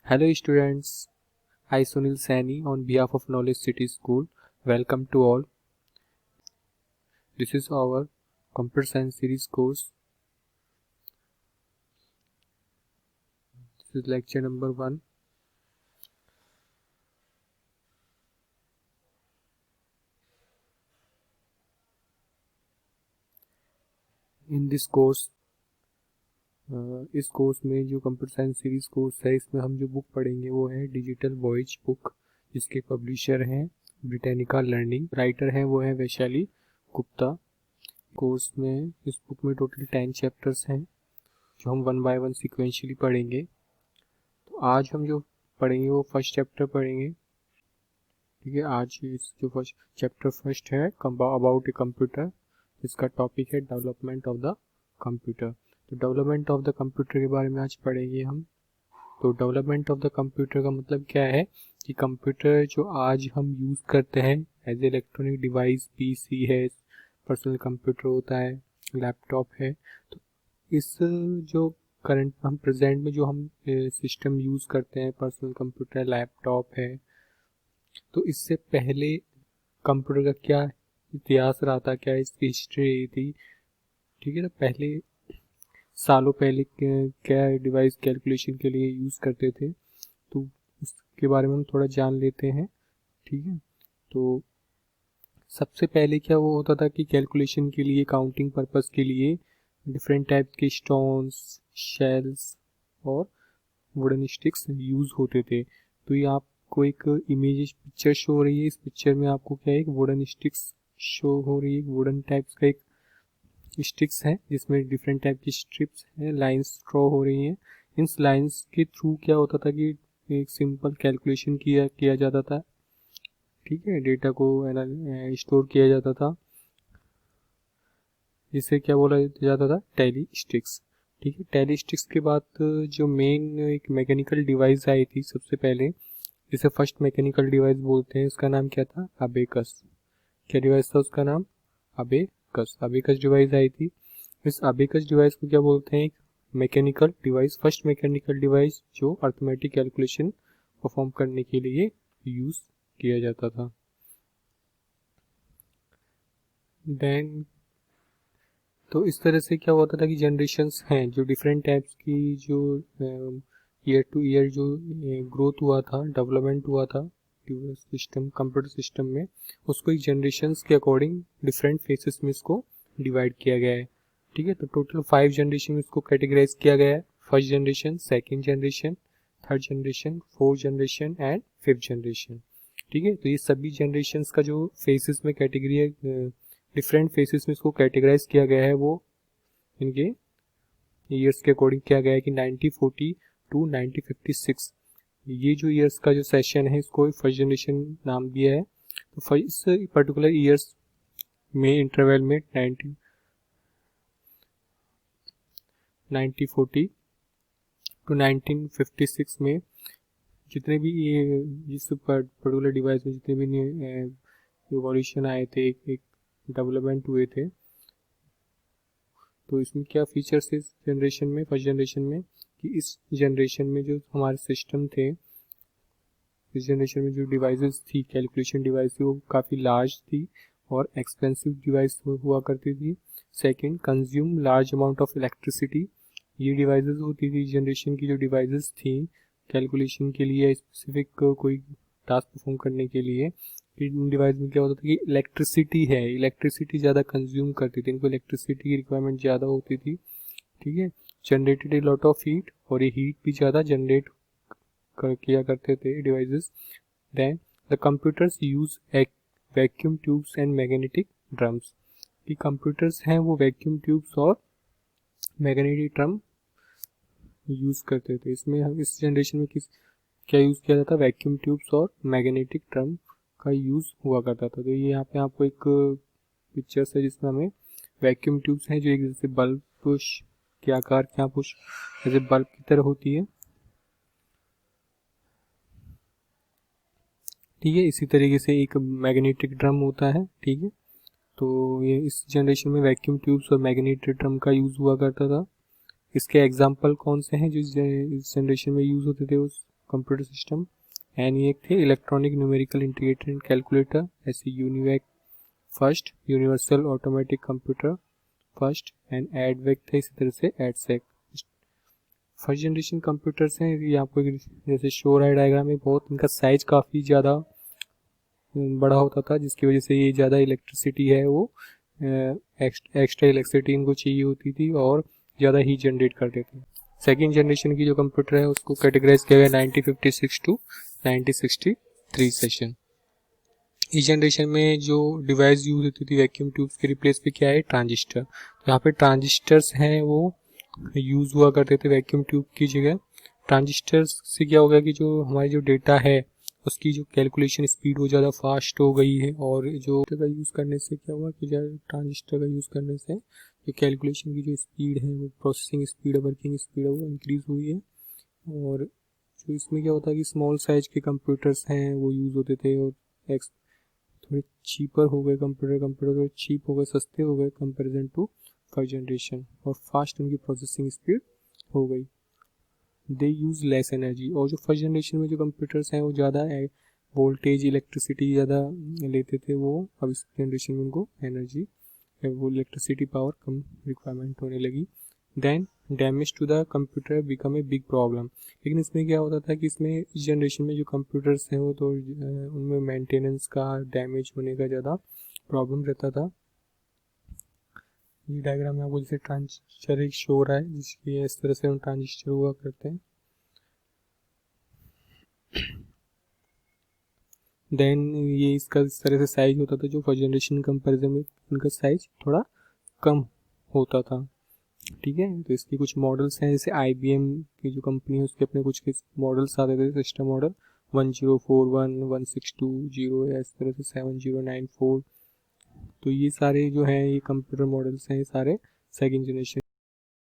Hello students, I Sunil Sani on behalf of Knowledge City School. Welcome to all. This is our Computer Science series course. This is lecture number 1. In this course, इस course में जो computer science series course है इसमें हम जो book पढ़ेंगे वो है डिजिटल वॉयज बुक, जिसके पब्लिशर हैं ब्रिटानिका लर्निंग, राइटर हैं वो है वैशाली गुप्ता। कोर्स में इस बुक में टोटल 10 चैप्टर्स हैं जो हम 1 बाय 1 सिक्वेंशली पढ़ेंगे। तो आज हम जो पढ़ेंगे वो फर्स्ट चैप्टर पढ़ेंगे। ठीक है, आज इस जो फर्स्ट चैप्टर है अबाउट ए कंप्यूटर, इसका टॉपिक है डेवलपमेंट ऑफ द कंप्यूटर। तो डेवलपमेंट ऑफ द कंप्यूटर के बारे में आज पढ़ेंगे हम। तो डेवलपमेंट ऑफ द कंप्यूटर का मतलब क्या है कि कंप्यूटर जो आज हम यूज़ करते हैं एज इलेक्ट्रॉनिक डिवाइस, पीसी है, पर्सनल कंप्यूटर होता है, लैपटॉप है। तो इस जो करंट हम प्रेजेंट में जो हम सिस्टम यूज़ करते हैं, पर्सनल कंप्यूटर, लैपटॉप है, तो इससे पहले कंप्यूटर का क्या इतिहास रहा था, क्या इसकी हिस्ट्री रही थी। ठीक है, तो पहले सालों पहले क्या डिवाइस कैलकुलेशन के लिए यूज़ करते थे, तो उसके बारे में हम थोड़ा जान लेते हैं। ठीक है, तो सबसे पहले क्या वो होता था कि कैलकुलेशन के लिए, काउंटिंग पर्पस के लिए डिफरेंट टाइप के स्टोन्स, शेल्स और वुडन स्टिक्स यूज़ होते थे। तो ये आपको एक इमेज पिक्चर शो हो रही है। इस पिक्चर में आपको क्या है, एक वुडन स्टिक्स शो हो रही है, वुडन टाइप्स का एक स्टिक्स है जिसमें डिफरेंट टाइप की स्ट्रिप्स हैं, लाइंस ड्रॉ हो रही हैं। इन लाइंस के थ्रू क्या होता था कि एक सिंपल कैलकुलेशन किया जाता था। ठीक है, डेटा को स्टोर किया जाता था, जिसे क्या बोला जाता था, टैली स्टिक्स। ठीक है, टैली स्टिक्स के बाद जो मेन एक मैकेनिकल डिवाइस आई थी सबसे पहले, जिसे फर्स्ट मैकेनिकल डिवाइस बोलते हैं, उसका नाम क्या था, अबेकस। क्या डिवाइस था उसका नाम, अबेकस डिवाइस आई थी। इस अबेकस डिवाइस को क्या बोलते हैं, एक mechanical device, first mechanical device जो अर्थमेटिक कैलकुलेशन परफॉर्म करने के लिए यूज़ किया जाता था। देन तो इस तरह से क्या होता था कि जनरेशन्स हैं जो डिफरेंट टाइप्स की, जो ईयर टू ईयर जो ग्रोथ हुआ था, डेवलपमेंट हुआ था सिस्टम, कंप्यूटर सिस्टम में, उसको एक जनरेशन्स के अकॉर्डिंग डिफरेंट फेसेस में इसको डिवाइड किया गया है। ठीक है, तो टोटल 5 जनरेशन में इसको कैटेगराइज किया गया है। First generation, second generation, third generation, fourth generation and fifth generation. ठीक है, तो ये सभी जनरेशन्स का जो फेसेस में कैटेगरी है, डिफरेंट फेसेस में इसको कैटेगराइज किया गया है, वो इनके ईयर्स के अकॉर्डिंग किया गया है कि 1940 टू 1956 ये जो ईयर्स का जो सेशन है इसको फर्स्ट जनरेशन नाम दिया है। तो फर्स्ट पर्टिकुलर ईयर्स में इंटरवल में 1940 टू 1956 में जितने भी ये जिस पर्टिकुलर डिवाइस में जितने भी इवोल्यूशन आए थे, एक डेवलपमेंट हुए थे, तो इसमें क्या फीचर्स है इस जनरेशन में, फर्स्ट जनरेशन में, कि इस जनरेशन में जो हमारे सिस्टम थे, इस जनरेशन में जो डिवाइसेस थी, कैलकुलेशन डिवाइस थी, वो काफ़ी लार्ज थी और एक्सपेंसिव डिवाइस हुआ करती थी। Second, consume large amount of electricity. ये डिवाइसेस होती थी, जनरेशन की जो डिवाइसेस थी कैलकुलेशन के लिए, स्पेसिफिक कोई टास्क परफॉर्म करने के लिए, इन डिवाइस में क्या होता था कि इलेक्ट्रिसिटी ज़्यादा कंज्यूम करती थी, इनको इलेक्ट्रिसिटी की रिक्वायरमेंट ज़्यादा होती थी। ठीक है, generated a lot of heat, और ये हीट भी ज़्यादा जनरेट किया करते थे devices. Then the computers use vacuum tubes and magnetic drums. कि कंप्यूटर्स हैं वो वैक्यूम ट्यूब्स और मैग्नेटिक ड्रम यूज़ करते थे। इसमें हम इस जनरेशन में क्या यूज़ किया जाता, वैक्यूम ट्यूब्स और मैग्नेटिक ड्रम का यूज़ हुआ करता था। तो ये यहाँ पे आपको एक पिक्चर्स है जिसमें हमें वैक्यूम ट्यूब्स हैं जो एक जैसे बल्ब पुश के आकार के, यहाँ पुश जैसे बल्ब की तरह होती है। ठीक है, इसी तरीके से एक मैग्नेटिक ड्रम होता है। ठीक है, तो ये इस जनरेशन में वैक्यूम ट्यूब्स और मैग्नेटिक ड्रम का यूज़ हुआ करता था। इसके एग्जाम्पल कौन से हैं जो इस जनरेशन में यूज़ होते थे उस कंप्यूटर सिस्टम। ENIAC थे electronic numerical integrator and calculator. ऐसे UNIVAC first, universal automatic computer first, and ADVAC थे इसी तरह से ADSEC। फर्स्ट जनरेशन कंप्यूटर्स हैं, ये आपको जैसे शो रहा है डायग्राम में, बहुत इनका साइज काफ़ी ज़्यादा बड़ा होता था, जिसकी वजह से ये ज़्यादा इलेक्ट्रिसिटी है वो एक्स्ट्रा इलेक्ट्रिसिटी इनको चाहिए होती थी और ज़्यादा हीट जनरेट करते थे। सेकेंड जनरेशन की जो कंप्यूटर है उसको कैटेगराइज किया गया 1956 टू 1963 सेशन। इस जनरेशन में जो डिवाइस यूज होती थी वैक्यूम ट्यूब्स के रिप्लेस पे क्या है, ट्रांजिस्टर। तो यहाँ पे ट्रांजिस्टर्स हैं वो यूज़ हुआ करते थे वैक्यूम ट्यूब की जगह। ट्रांजिस्टर्स से क्या होगा कि जो हमारी जो डेटा है उसकी जो कैलकुलेशन स्पीड वो ज़्यादा फास्ट हो गई है, और जो का यूज़ करने से क्या हुआ कि ट्रांजिस्टर का यूज़ करने से जो कैलकुलेशन की जो स्पीड है, वो प्रोसेसिंग स्पीड है, वर्किंग स्पीड है, वो इंक्रीज़ हुई है। और जो इसमें क्या होता है कि स्मॉल साइज के कंप्यूटर्स हैं वो यूज़ होते थे, और थोड़े चीपर हो गए कंप्यूटर थोड़े चीप हो गए, सस्ते हो गए कंपेरिजन टू फर्स्ट जनरेशन, और फास्ट उनकी प्रोसेसिंग स्पीड हो गई। दे यूज़ लेस एनर्जी। और जो फर्स्ट जनरेशन में जो कंप्यूटर्स हैं वो ज़्यादा वोल्टेज इलेक्ट्रिसिटी ज़्यादा लेते थे, वो अब इस जनरेशन में उनको एनर्जी वो इलेक्ट्रिसिटी पावर कम रिक्वायरमेंट होने लगी। Then damage to the computer become a big problem. लेकिन इसमें क्या होता था कि इसमें इस जनरेशन में जो कंप्यूटर्स हैं वो तो उनमें मेंटेनेंस का, डैमेज होने का ज़्यादा प्रॉब्लम रहता था। ये डायग्राम में आपको जैसे ट्रांजिस्टर एक शो रहा है, जिसकी इस तरह से हम ट्रांजिस्टर हुआ करते हैं। देन ये इसका इस तरह से साइज होता था, जो फर्स्ट जनरेशन कंपेरिजन में इनका साइज थोड़ा कम होता था। ठीक है, तो इसके कुछ मॉडल्स हैं, जैसे IBM की जो कंपनी है उसके अपने कुछ मॉडल्स आते थे, सिस्टम मॉडल 1041, 1620, इस तरह से 7094। तो ये सारे जो हैं ये कंप्यूटर मॉडल्स हैं, ये सारे सेकेंड जनरेशन